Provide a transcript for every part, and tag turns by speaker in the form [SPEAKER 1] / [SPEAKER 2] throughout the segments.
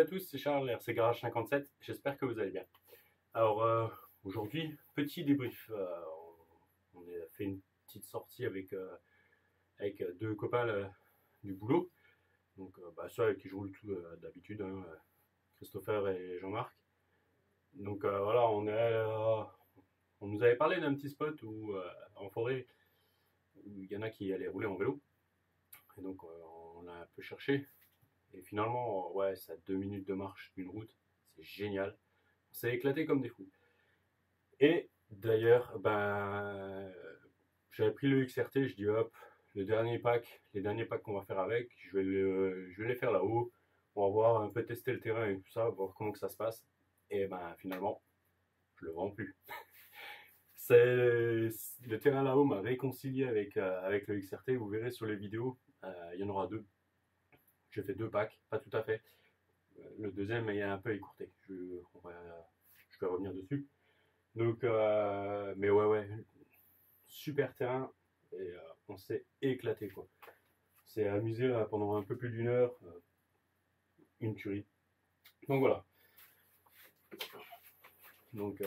[SPEAKER 1] à tous, c'est Charles, RC Garage 57, j'espère que vous allez bien. Alors aujourd'hui, petit débrief. On a fait une petite sortie avec deux copains du boulot. Donc ceux avec qui je roule tout d'habitude, hein, Christopher et Jean-Marc. Donc voilà, on nous avait parlé d'un petit spot en forêt où il y en a qui allaient rouler en vélo. Et donc on a un peu cherché. Et finalement, ouais, c'est à 2 minutes de marche d'une route. C'est génial. On s'est éclaté comme des fous. Et d'ailleurs, j'avais pris le XRT. Je dis hop, les derniers packs qu'on va faire avec, je vais les faire là-haut. On va voir un peu tester le terrain et tout ça, voir comment que ça se passe. Et finalement, je le vends plus. Le terrain là-haut m'a réconcilié avec le XRT. Vous verrez sur les vidéos, il y en aura deux. J'ai fait 2 packs, pas tout à fait. Le deuxième est un peu écourté. Je vais revenir dessus. Donc, mais ouais, super terrain. Et on s'est éclaté, quoi. On s'est amusé là, pendant un peu plus d'une heure. Une tuerie. Donc voilà. Donc,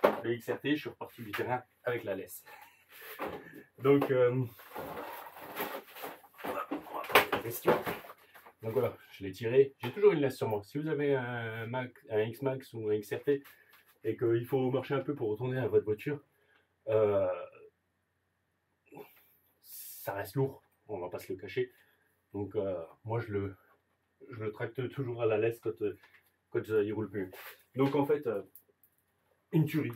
[SPEAKER 1] le XRT, je suis reparti du terrain avec la laisse. Donc, donc voilà, je l'ai tiré. J'ai toujours une laisse sur moi. Si vous avez un X-Max ou un XRT et qu'il faut marcher un peu pour retourner à votre voiture, ça reste lourd, on va pas se le cacher. Donc moi je le tracte toujours à la laisse quand il roule plus. Donc en fait, une tuerie.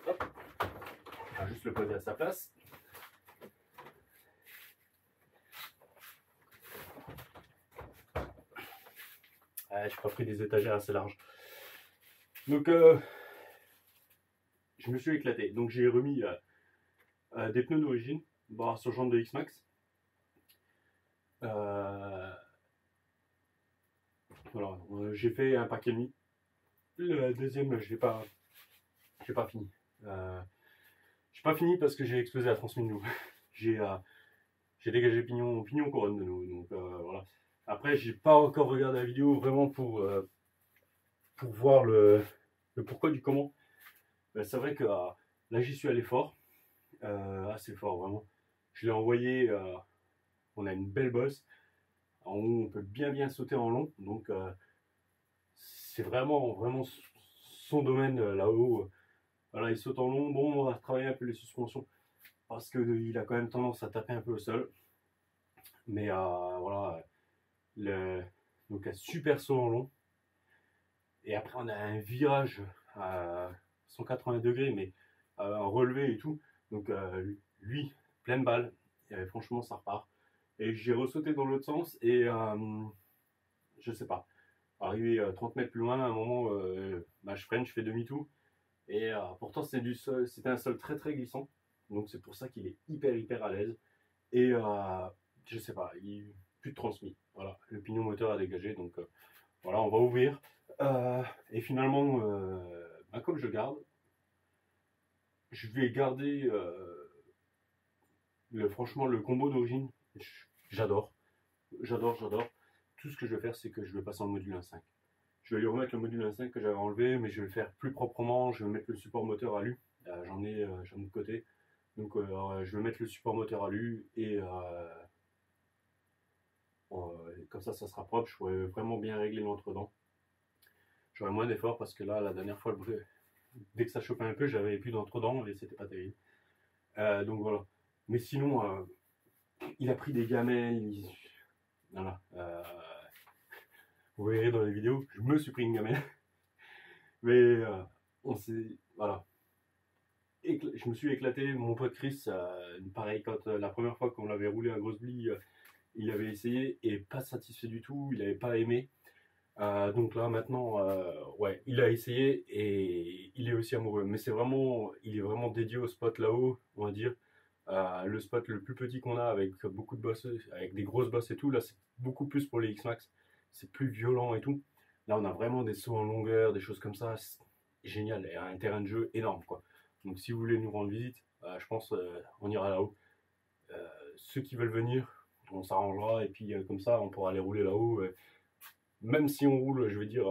[SPEAKER 1] Hop. On va juste le poser à sa place. Je n'ai pas pris des étagères assez larges. Donc je me suis éclaté. Donc j'ai remis des pneus d'origine, sur le genre de X-Max. Voilà, j'ai fait un pack et demi. Le deuxième, je n'ai pas fini. J'ai pas fini parce que j'ai explosé la transmission de nous. J'ai dégagé pignon couronne de nous. Donc voilà. Après, j'ai pas encore regardé la vidéo vraiment pour voir le pourquoi du comment. C'est vrai que là, j'y suis allé fort. Assez fort, vraiment. Je l'ai envoyé. On a une belle bosse. En haut, on peut bien sauter en long. Donc, c'est vraiment son domaine là-haut. Voilà, il saute en long. Bon, on va travailler un peu les suspensions parce qu'il a quand même tendance à taper un peu au sol. Mais voilà, donc un super saut en long. Et après, on a un virage à 180 degrés, mais en relevé et tout. Donc, lui, pleine balle. Et, franchement, ça repart. Et j'ai ressauté dans l'autre sens. Et je sais pas. Arrivé 30 mètres plus loin, à un moment, je freine, je fais demi-tour. Et pourtant, c'était un sol très glissant. Donc, c'est pour ça qu'il est hyper à l'aise. Et je sais pas, plus de transmis. Voilà, le pignon moteur a dégagé. Donc, voilà, on va ouvrir. Et finalement, comme je garde, je vais garder franchement le combo d'origine. J'adore. Tout ce que je vais faire, c'est que je vais passer en module 1.5. Je vais lui remettre le module 1.5 que j'avais enlevé, mais je vais le faire plus proprement. Je vais mettre le support moteur alu. J'en ai de côté. Donc je vais mettre le support moteur alu et comme ça sera propre. Je pourrais vraiment bien régler l'entre-dents. J'aurai moins d'efforts parce que là, la dernière fois, dès que ça chopait un peu, j'avais plus d'entre-dents et c'était pas terrible. Donc voilà. Mais sinon, il a pris des gamelles. Voilà. Vous verrez dans les vidéos, je me suis pris une gamelle. Mais voilà. Je me suis éclaté. Mon pote Chris, pareil, quand la première fois qu'on l'avait roulé à grosse blie, il avait essayé et pas satisfait du tout. Il n'avait pas aimé. Donc là maintenant, ouais, il a essayé et il est aussi amoureux. Mais il est vraiment dédié au spot là-haut, on va dire. Le spot le plus petit qu'on a avec beaucoup de bosses, avec des grosses bosses et tout, là c'est beaucoup plus pour les X-Max. C'est plus violent et tout. Là on a vraiment des sauts en longueur, des choses comme ça. C'est génial et un terrain de jeu énorme, quoi. Donc si vous voulez nous rendre visite, je pense on ira là-haut. Ceux qui veulent venir, on s'arrangera et puis comme ça on pourra aller rouler là-haut. Même si on roule, je vais dire,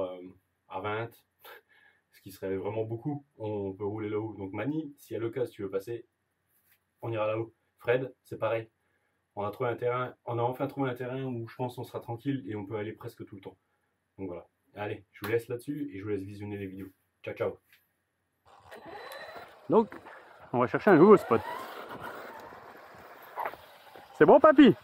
[SPEAKER 1] à 20, ce qui serait vraiment beaucoup, on peut rouler là-haut. Donc Mani, si à l'occasion tu veux passer, on ira là-haut. Fred, c'est pareil. On a trouvé un terrain, on a enfin trouvé un terrain où je pense on sera tranquille et on peut aller presque tout le temps. Donc voilà. Allez, je vous laisse là-dessus et je vous laisse visionner les vidéos. Ciao, ciao. Donc, on va chercher un nouveau spot. C'est bon, papy?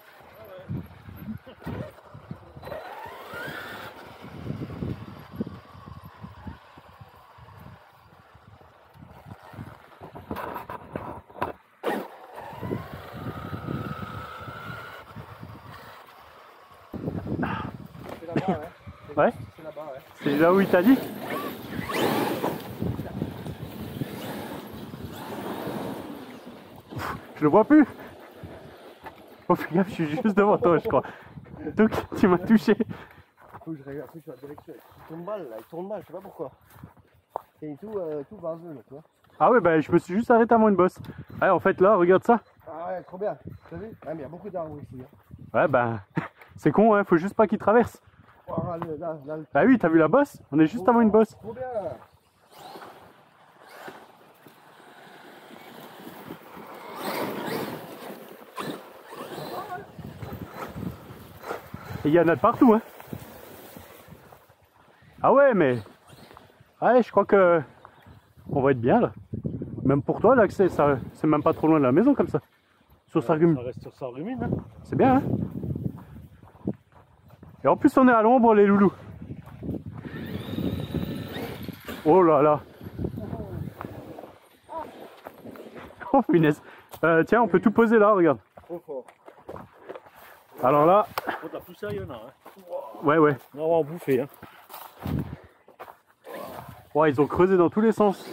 [SPEAKER 2] C'est là-bas, ouais.
[SPEAKER 1] Ouais?
[SPEAKER 2] C'est là-bas, ouais.
[SPEAKER 1] C'est là où il t'a dit? Je le vois plus. Oh, fais gaffe, je suis juste devant toi, je crois. Donc, tu m'as touché.
[SPEAKER 2] Faut que je regarde plus sur la direction. Il tourne mal, là. Il tourne mal, je sais pas pourquoi. C'est tout vaseux, là, tu vois.
[SPEAKER 1] Ah ouais, bah je me suis juste arrêté avant une bosse. Ouais, en fait, là, regarde ça.
[SPEAKER 2] Ah ouais, trop bien. T'as vu? Ah, mais il y a beaucoup d'arbres ici. Hein.
[SPEAKER 1] Ouais, bah, c'est con, hein, faut juste pas qu'il traverse.
[SPEAKER 2] Oh, là,
[SPEAKER 1] Bah oui, t'as vu la bosse? On est juste avant une bosse.
[SPEAKER 2] trop bien, là.
[SPEAKER 1] Et il y en a de partout, hein. Ah ouais, mais... Ouais, je crois que... On va être bien, là. Même pour toi, l'accès, ça... c'est même pas trop loin de la maison, comme ça. Sur Sarreguemines.
[SPEAKER 3] Ça reste sur Sarreguemines, hein.
[SPEAKER 1] C'est bien, hein. Et en plus, on est à l'ombre, les loulous. Oh là là. Oh, punaise. Tiens, on peut tout poser là, regarde.
[SPEAKER 2] Trop fort.
[SPEAKER 1] Alors là...
[SPEAKER 3] Oh, de la poussière, il y en a, hein.
[SPEAKER 1] Ouais, ouais.
[SPEAKER 3] On va en bouffer, hein.
[SPEAKER 1] Ouais, ils ont creusé dans tous les sens.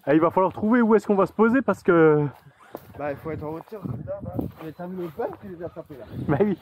[SPEAKER 1] Et il va falloir trouver où est-ce qu'on va se poser parce que...
[SPEAKER 2] Bah, il faut être en hauteur, comme ça, bah. Mais t'as vu les pelles, tu les as tapés, là.
[SPEAKER 1] Bah oui.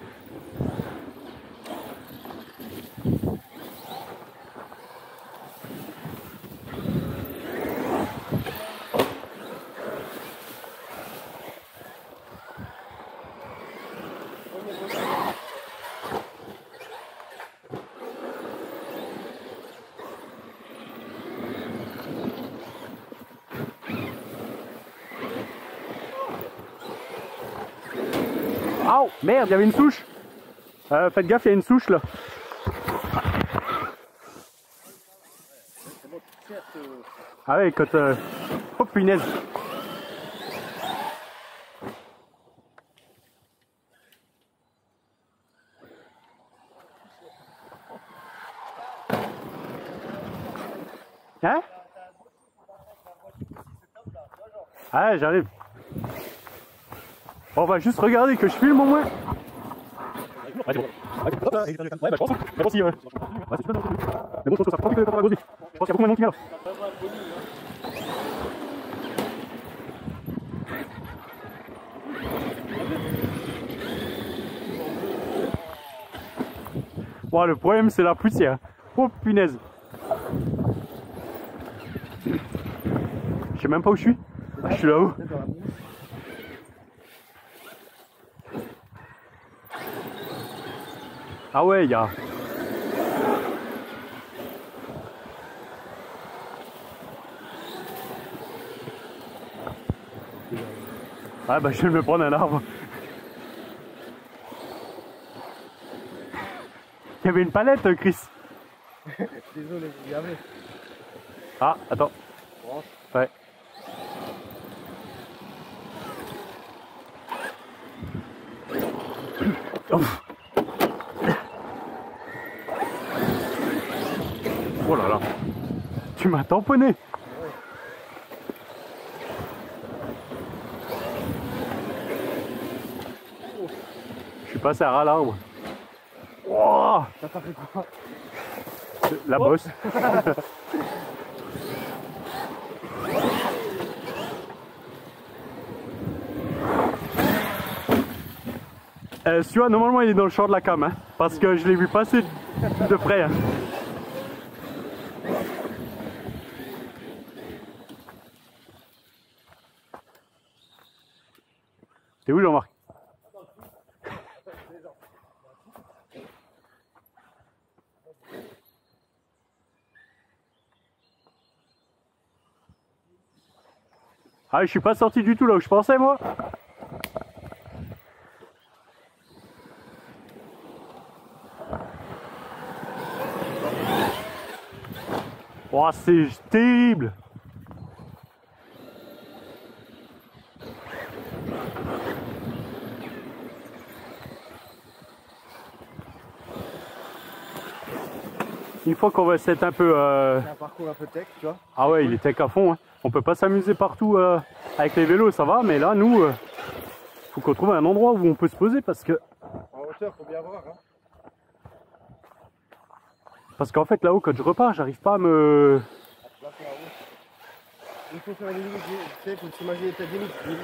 [SPEAKER 1] Oh merde, il y avait une souche. Faites gaffe, il y a une souche là. Ah ouais, quand... Oh punaise. Hein? Ah, j'arrive. On va juste regarder que je filme au moins. Ouais, bah je pense. Je pense aussi, ouais. Ouais, c'est super. Mais bon, je pense que ça prend plus que la grosse vie. Je pense qu'il y a beaucoup moins de monde qui vient là. Bon, le problème c'est la poussière. Oh punaise. Je sais même pas où je suis. Ah, je suis là-haut. Ah ouais, il y a... Ah bah je vais me prendre un arbre. Il y avait une palette, Chris.
[SPEAKER 2] Désolé, il y avait.
[SPEAKER 1] Ah, attends. Ouais. Oh là là. Tu m'as tamponné. Je suis passé à ras l'arbre. Oh,
[SPEAKER 2] Ça t'a fait quoi?
[SPEAKER 1] la bosse. Celui-là, normalement, il est dans le champ de la cam, hein, parce que je l'ai vu passer de près. Hein. T'es où, Jean-Marc? Ah, je suis pas sorti du tout là où je pensais, moi. Oh, c'est terrible. Une fois qu'on va s'être un peu...
[SPEAKER 2] C'est un parcours un peu tech, tu vois.
[SPEAKER 1] Ah ouais, il est tech à fond. Hein. On peut pas s'amuser partout avec les vélos, ça va. Mais là, nous, faut qu'on trouve un endroit où on peut se poser parce que...
[SPEAKER 2] En hauteur, faut bien voir. Hein.
[SPEAKER 1] Parce qu'en fait, là-haut, quand je repars, j'arrive pas à me...
[SPEAKER 2] Là, c'est la route. Il faut faire des limites, tu sais, faut s'imaginer peut-être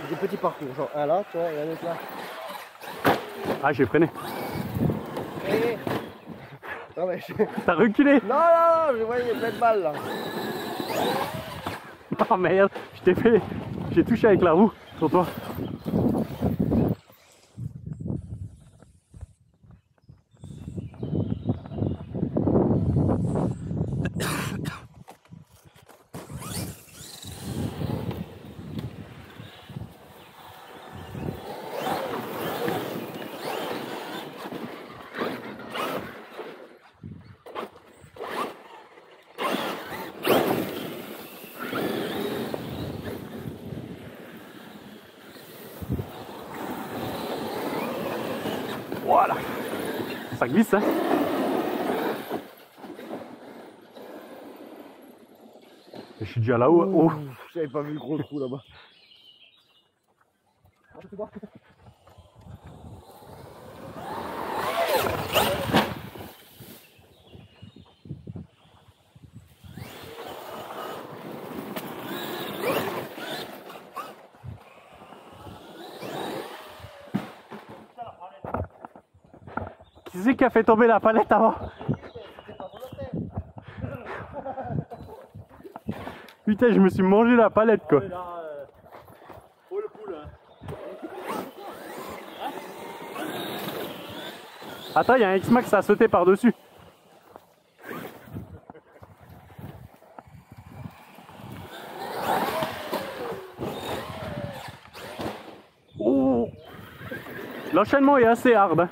[SPEAKER 2] des petits parcours. Genre un là, tu vois, et un autre là.
[SPEAKER 1] Ah, j'ai freiné.
[SPEAKER 2] Hey. Non mais
[SPEAKER 1] T'as reculé?
[SPEAKER 2] Non, non, non, je voyais plein de balles là.
[SPEAKER 1] Oh merde, je t'ai fait... J'ai touché avec la roue sur toi. Voilà. Ça glisse, hein. Je suis déjà là-haut. Oh.
[SPEAKER 2] J'avais pas vu le gros trou là-bas.
[SPEAKER 1] Qui c'est qui a fait tomber la palette avant? Putain, je me suis mangé la palette quoi.
[SPEAKER 3] Pour le poule.
[SPEAKER 1] Attends, il y a un X-Max à sauter par-dessus. Oh. L'enchaînement est assez hard. Hein.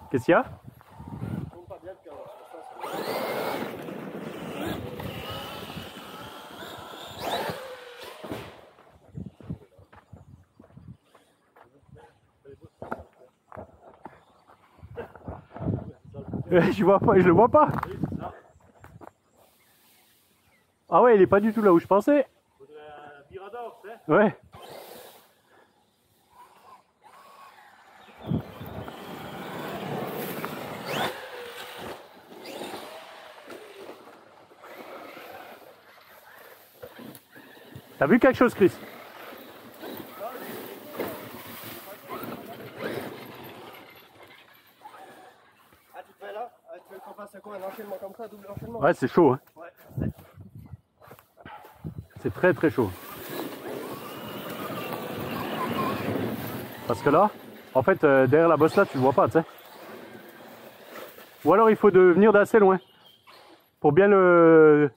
[SPEAKER 1] Qu'est-ce qu'il y a? Je vois pas, je le vois pas. Ah ouais, il est pas du tout là où je pensais.
[SPEAKER 3] Faudrait un Mirador, tu sais.
[SPEAKER 1] Ouais. T'as vu quelque chose, Chris?
[SPEAKER 2] Ah, tu te fais là? Ah, tu veux qu'on fasse quoi? Un enchaînement comme ça, double enchaînement?
[SPEAKER 1] Ouais, c'est chaud. Hein.
[SPEAKER 2] Ouais.
[SPEAKER 1] C'est très très chaud. Parce que là, en fait, derrière la bosse là, tu le vois pas, tu sais. Ou alors il faut venir d'assez loin pour bien le...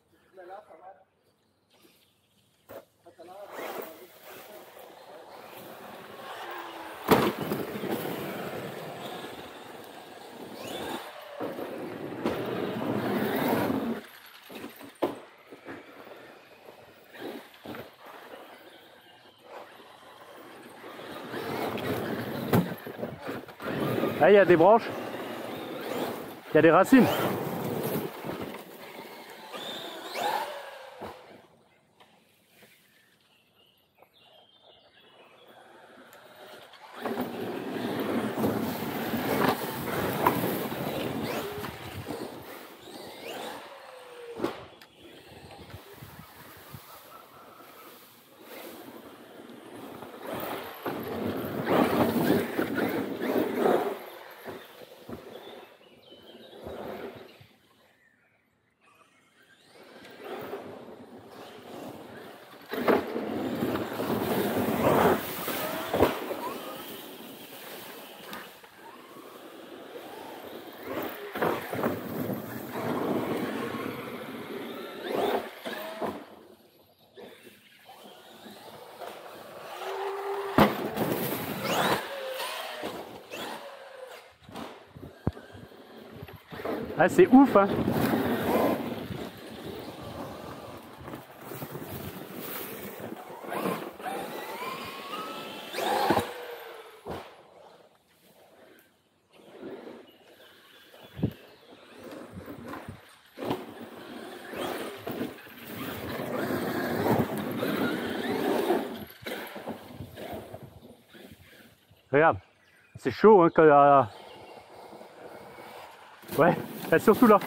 [SPEAKER 1] Ah, il y a des branches, il y a des racines. Ah, c'est ouf, hein. Regarde, c'est chaud, hein, quand... Ouais, et surtout là.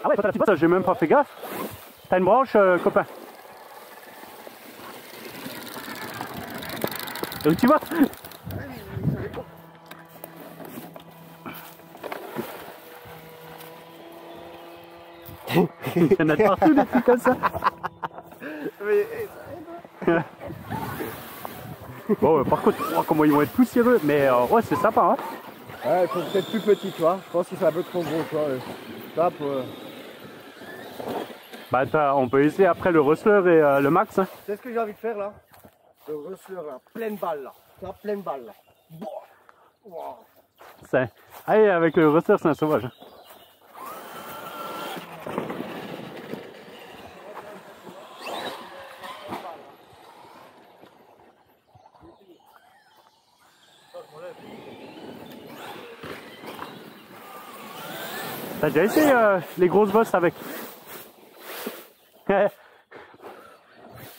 [SPEAKER 1] Ah ouais, toi t'as la petite bosse, j'ai même pas fait gaffe. T'as une branche, copain. Donc tu vois. Il y en a partout des trucs comme ça. Bon, par contre, oh, comment ils vont être poussiéreux. Mais ouais, c'est sympa, hein.
[SPEAKER 2] Ouais, ils sont peut-être plus petits, tu vois. Je pense qu'ils sont un peu trop gros, tu vois. Ça, pour...
[SPEAKER 1] Bah, on peut essayer après le Rustler et le Max. Hein.
[SPEAKER 2] C'est ce que j'ai envie de faire là. Le Rustler là, pleine balle là. Ça, pleine balle là. Wow.
[SPEAKER 1] Allez, avec le Rustler, c'est un sauvage. Hein. T'as déjà essayé les grosses bosses avec?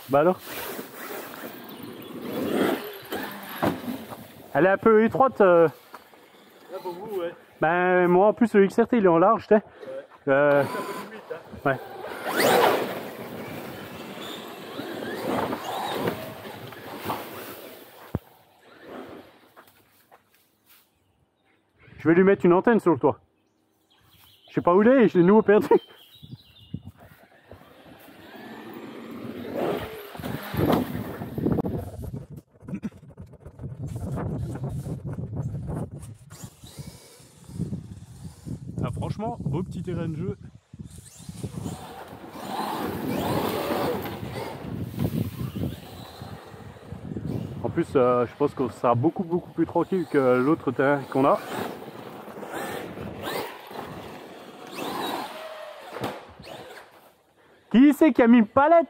[SPEAKER 1] Bah alors? Elle est un peu étroite.
[SPEAKER 3] Là pour vous, ouais.
[SPEAKER 1] Ben moi en plus le XRT il est en large, tu sais.
[SPEAKER 3] C'est un peu plus vite, hein.
[SPEAKER 1] Ouais. Je vais lui mettre une antenne sur le toit. Je sais pas où il est, je l'ai nouveau perdu. Ah, franchement, beau petit terrain de jeu. En plus, je pense que ça sera beaucoup plus tranquille que l'autre terrain qu'on a. Qui c'est qui a mis une palette?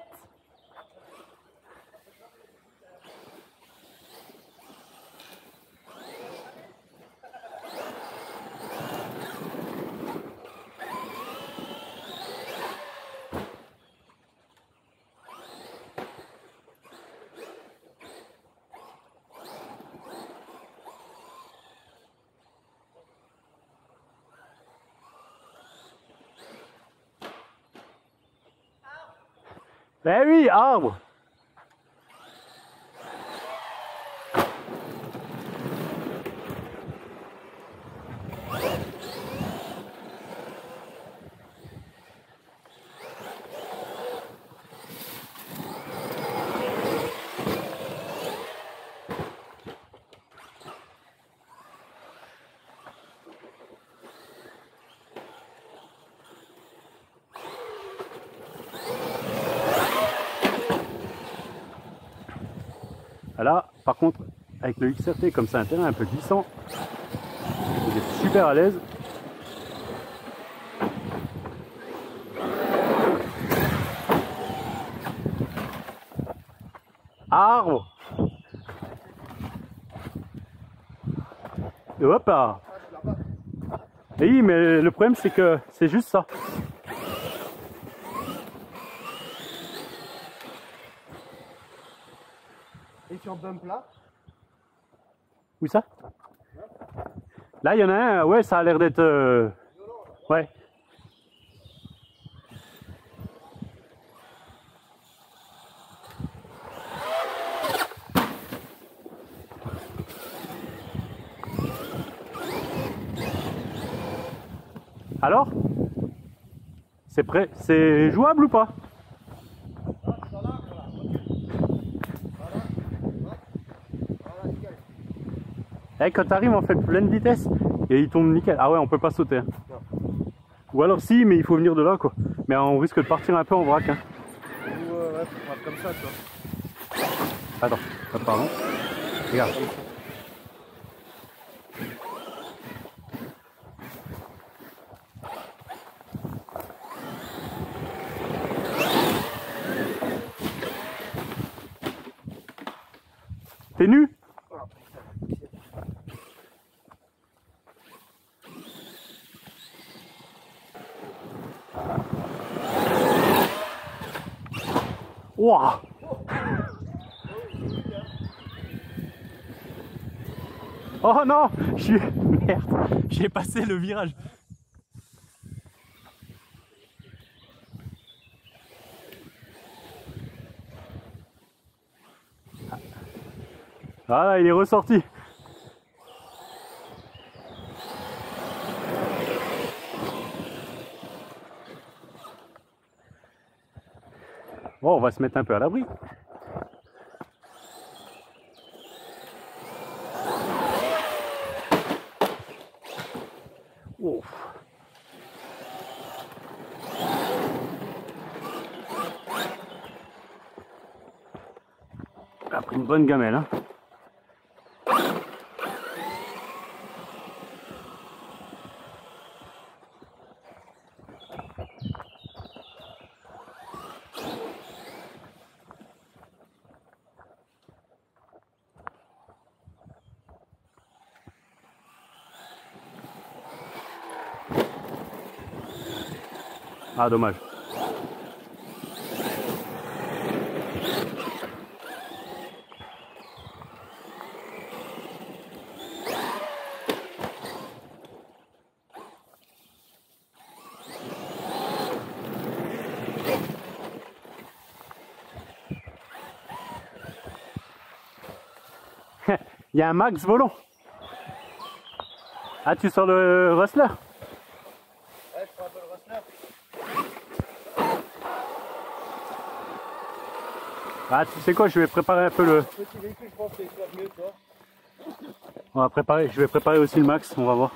[SPEAKER 1] Ben oui, arbre. Là, par contre, avec le XRT, comme c'est un terrain un peu glissant, il est super à l'aise. Arbre. Et hop là. Oui, mais le problème c'est que c'est juste ça.
[SPEAKER 2] Et sur bump là?
[SPEAKER 1] Où ça? Là, il y en a un, ouais, ça a l'air d'être... Ouais. Alors?
[SPEAKER 3] C'est prêt? C'est jouable ou pas? Eh, quand t'arrives en fait pleine vitesse et il tombe nickel. Ah ouais, on peut pas sauter. Hein. Ou alors si, mais il faut venir de là quoi. Mais on risque de partir un peu en vrac. Hein.
[SPEAKER 2] Ou ouais, faut faire comme ça, tu vois.
[SPEAKER 3] Attends, pardon. Regarde. T'es nu? Ouah! Oh non! Merde! J'ai passé le virage. Voilà, il est ressorti. Bon, on va se mettre un peu à l'abri. Ouf. On a pris une bonne gamelle, hein. Ah, dommage. Il y a un max volant. Ah, tu sors le rustler?
[SPEAKER 2] Ouais, je prends un peu le rustler.
[SPEAKER 3] Ah, tu sais quoi, je vais préparer un peu le...
[SPEAKER 2] Petit véhicule, je pense que c'est mieux, tu vois.
[SPEAKER 3] On va préparer, je vais préparer aussi le max, on va voir.